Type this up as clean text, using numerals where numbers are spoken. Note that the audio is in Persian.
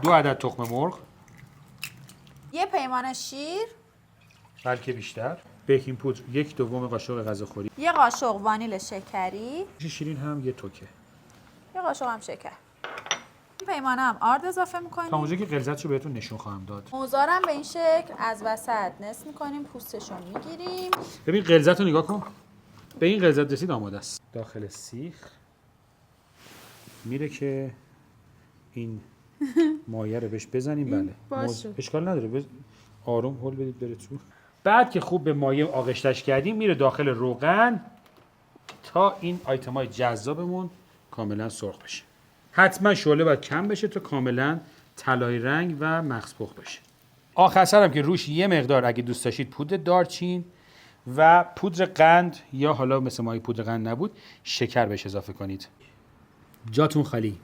2 عدد تخم مرغ، یه پیمانه شیر، بلکه بیشتر. بیکینگ پودر 1/2 قاشق غذاخوری. یه قاشق وانیل شکری، شیرین هم یه توکه. یه قاشق هم شکر. این پیمانه هم آرد اضافه تا میکنیم. اونجا که غلظتشو بهتون نشون خواهم داد. موزارم به این شکل از وسط نصف میکنیم، پوستشو میگیریم. ببین غلظت رو نگاه کن. به این غلظت رسید آماده است. داخل سیخ میره که این مایه رو بهش بزنیم. بله باشه. اشکال نداره. آروم هل بدید بره تو. بعد که خوب به مایه آغشتش کردیم میره داخل روغن تا این آیتمای جذابمون کاملا سرخ بشه. حتما شعله باید کم بشه تا کاملا طلایی رنگ و مغز پخت بشه. آخر سرم که روش یه مقدار اگه دوست داشتید پودر دارچین و پودر قند یا حالا مثل مایه پودر قند نبود شکر بهش اضافه کنید. جاتون خالی.